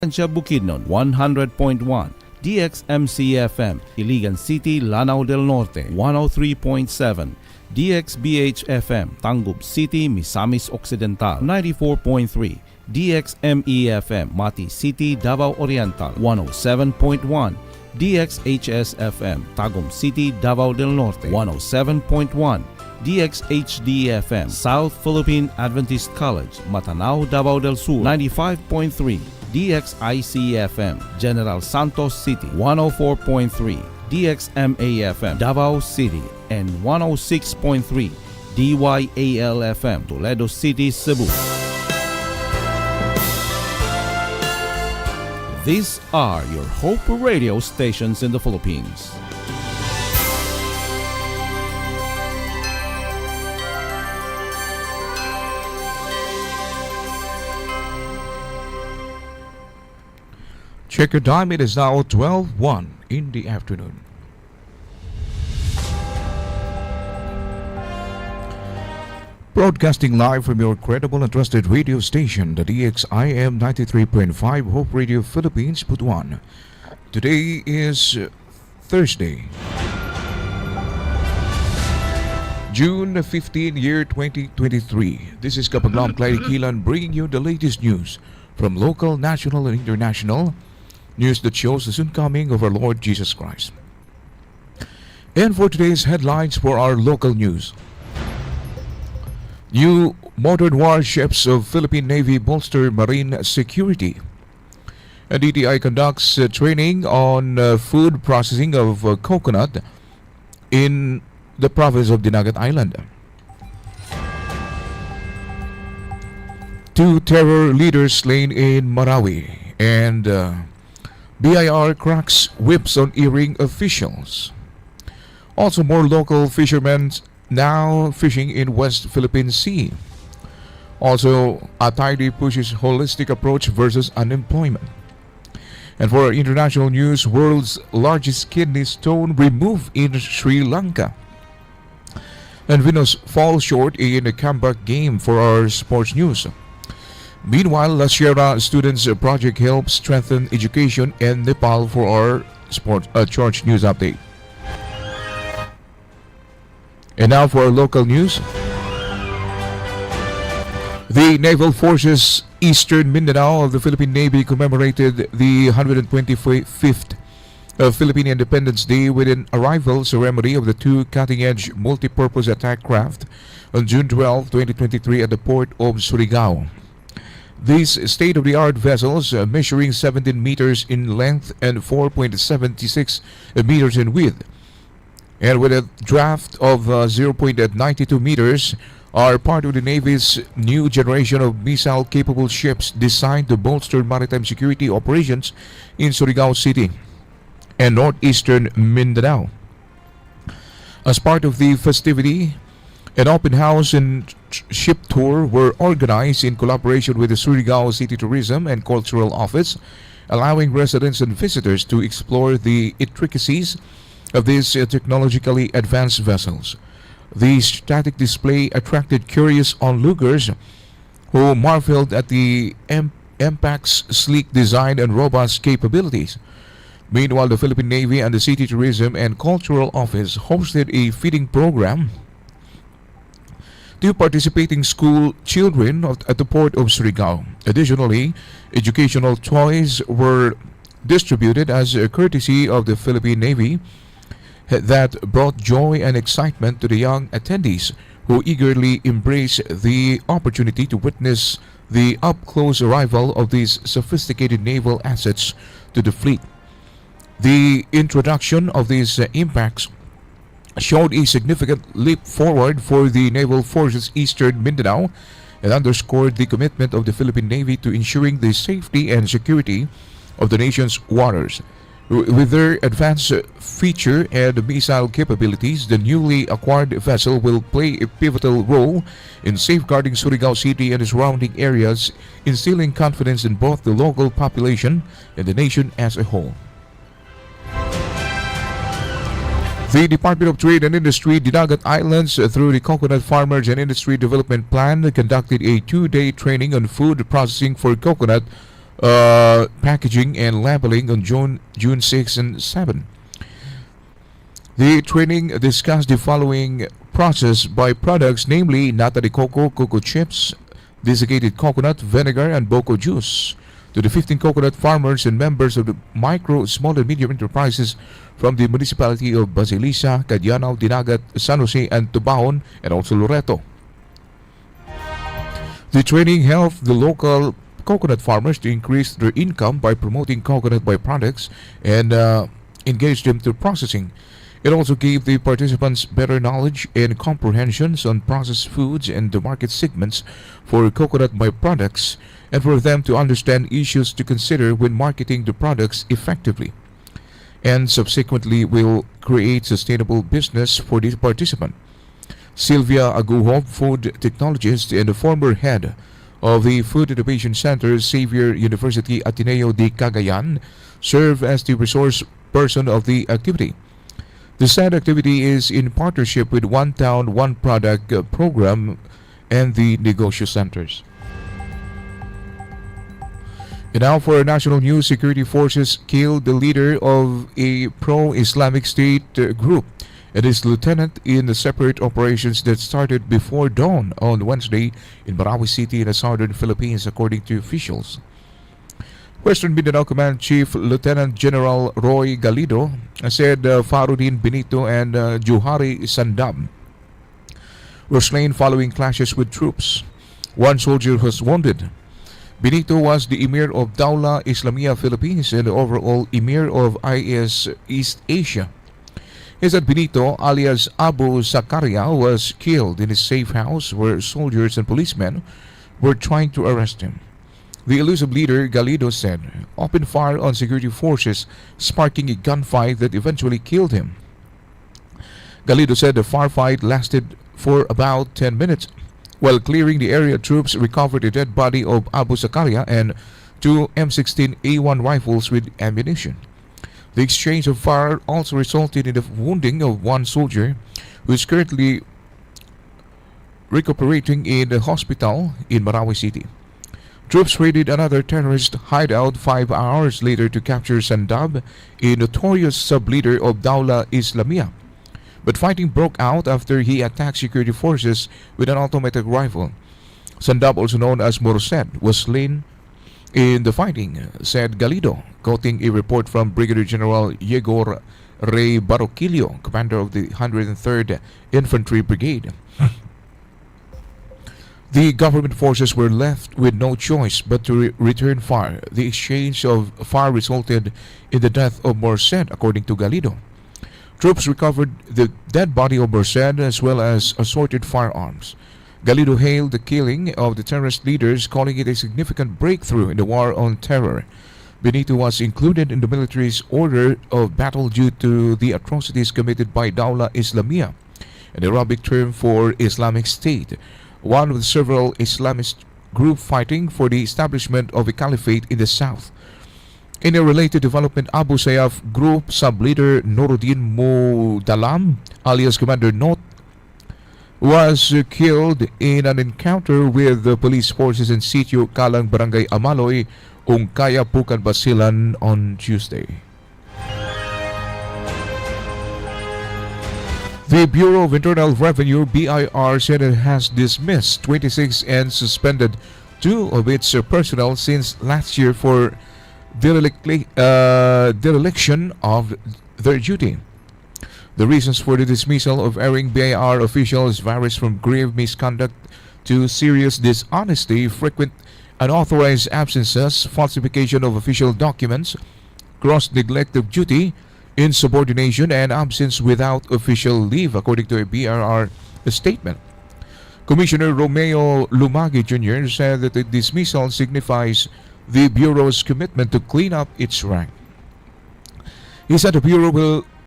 Bukidnon 100.1, DXMC-FM, Iligan City, Lanao del Norte 103.7, DXBH-FM, Tangub City, Misamis Occidental 94.3, DXME-FM, Mati City, Davao Oriental 107.1, DXHS-FM, Tagum City, Davao del Norte 107.1, DXHD-FM, South Philippine Adventist College, Matanao, Davao del Sur 95.3, DXIC-FM, General Santos City 104.3, DXMA-FM, Davao City, and 106.3, DYAL-FM, Toledo City, Cebu. These are your Hope radio stations in the Philippines. Check your time, it is now 12:01 in the afternoon. Broadcasting live from your credible and trusted radio station, the DXIM 93.5 Hope Radio Philippines, Butuan. Today is Thursday, June 15, year 2023. This is Kapaglam Clyde Kilan bringing you the latest news from local, national, and international news that shows the soon coming of our Lord Jesus Christ. And for today's headlines for our local news: new modern warships of Philippine Navy bolster marine security. And DTI conducts training on food processing of coconut in the province of Dinagat Island. Two terror leaders slain in Marawi, and BIR cracks whips on earring officials. Also, more local fishermen now fishing in West Philippine Sea. Also, Ataide pushes holistic approach versus unemployment. And for our international news, world's largest kidney stone removed in Sri Lanka. And Venus falls short in a comeback game for our sports news. Meanwhile, La Sierra Students Project helps strengthen education in Nepal for our sports church news update. And now for our local news. The Naval Forces Eastern Mindanao of the Philippine Navy commemorated the 125th Philippine Independence Day with an arrival ceremony of the two cutting-edge multi-purpose attack craft on June 12, 2023 at the port of Surigao. These state-of-the-art vessels, measuring 17 meters in length and 4.76 meters in width, and with a draft of 0.92 meters, are part of the Navy's new generation of missile-capable ships designed to bolster maritime security operations in Surigao City and northeastern Mindanao. As part of the festivity, an open house and ship tour were organized in collaboration with the Surigao City Tourism and Cultural Office, allowing residents and visitors to explore the intricacies of these technologically advanced vessels. The static display attracted curious onlookers who marveled at the MPAC's sleek design and robust capabilities. Meanwhile, the Philippine Navy and the City Tourism and Cultural Office hosted a feeding program to participating school children at the port of Surigao. Additionally, educational toys were distributed as a courtesy of the Philippine Navy that brought joy and excitement to the young attendees who eagerly embraced the opportunity to witness the up-close arrival of these sophisticated naval assets to the fleet. The introduction of these impacts showed a significant leap forward for the Naval Forces Eastern Mindanao and underscored the commitment of the Philippine Navy to ensuring the safety and security of the nation's waters. With their advanced feature and missile capabilities, the newly acquired vessel will play a pivotal role in safeguarding Surigao City and the surrounding areas, instilling confidence in both the local population and the nation as a whole. The Department of Trade and Industry, Dinagat Islands, through the Coconut Farmers and Industry Development Plan, conducted a 2-day training on food processing for coconut packaging and labeling on June 6 and 7. The training discussed the following process by products, namely nata de coco, cocoa chips, desiccated coconut, vinegar, and boko juice, to the 15 coconut farmers and members of the micro, small, and medium enterprises from the municipality of Basilisa, Cadianao, Dinagat, San Jose, and Tubaon, and also Loreto. The training helped the local coconut farmers to increase their income by promoting coconut byproducts and engage them to processing. It also gave the participants better knowledge and comprehensions on processed foods and the market segments for coconut byproducts, and for them to understand issues to consider when marketing the products effectively, and subsequently will create sustainable business for the participant. Sylvia Aguho, food technologist and the former head of the Food Innovation Center, Xavier University Ateneo de Cagayan, serve as the resource person of the activity. The said activity is in partnership with One Town, One Product program and the Negosyo Centers. And now for national news, security forces killed the leader of a pro-Islamic State group and his lieutenant in the separate operations that started before dawn on Wednesday in Marawi City in the southern Philippines, according to officials. Western Mindanao Command Chief Lieutenant General Roy Galido said Farudin Benito and Juhari Sandam were slain following clashes with troops. One soldier was wounded. Benito was the Emir of Dawla Islamia Philippines and the overall Emir of IS East Asia. He said Benito, alias Abu Zakaria, was killed in his safe house where soldiers and policemen were trying to arrest him. The elusive leader, Galido said, opened fire on security forces, sparking a gunfight that eventually killed him. Galido said the firefight lasted for about 10 minutes. While clearing the area, troops recovered the dead body of Abu Zakaria and two M16A1 rifles with ammunition. The exchange of fire also resulted in the wounding of one soldier who is currently recuperating in the hospital in Marawi City. Troops raided another terrorist hideout 5 hours later to capture Sandab, a notorious sub-leader of Dawla Islamia. But fighting broke out after he attacked security forces with an automatic rifle. Sandab, also known as Morosed, was slain in the fighting, said Galido, quoting a report from Brigadier General Yegor Rey Baroquillo, commander of the 103rd Infantry Brigade. The government forces were left with no choice but to return fire. The exchange of fire resulted in the death of Morosed, according to Galido. Troops recovered the dead body of Morosed as well as assorted firearms. Galido hailed the killing of the terrorist leaders, calling it a significant breakthrough in the war on terror. Benito was included in the military's order of battle due to the atrocities committed by Dawla Islamia, an Arabic term for Islamic State, one of the several Islamist groups fighting for the establishment of a caliphate in the south. In a related development, Abu Sayyaf group sub-leader Noruddin Mudalam, alias Commander Not, was killed in an encounter with the police forces in Sitio Kalang, Barangay Amaloy, Ungkaya, Pukan, Basilan on Tuesday. The Bureau of Internal Revenue, BIR, said it has dismissed 26 and suspended 2 of its personnel since last year for dereliction of their duty. The reasons for the dismissal of erring BIR officials varies from grave misconduct to serious dishonesty, frequent unauthorized absences, falsification of official documents, gross neglect of duty, insubordination, and absence without official leave, according to a BIR statement. Commissioner Romeo Lumagi Jr. said that the dismissal signifies the Bureau's commitment to clean up its rank. He said the Bureau will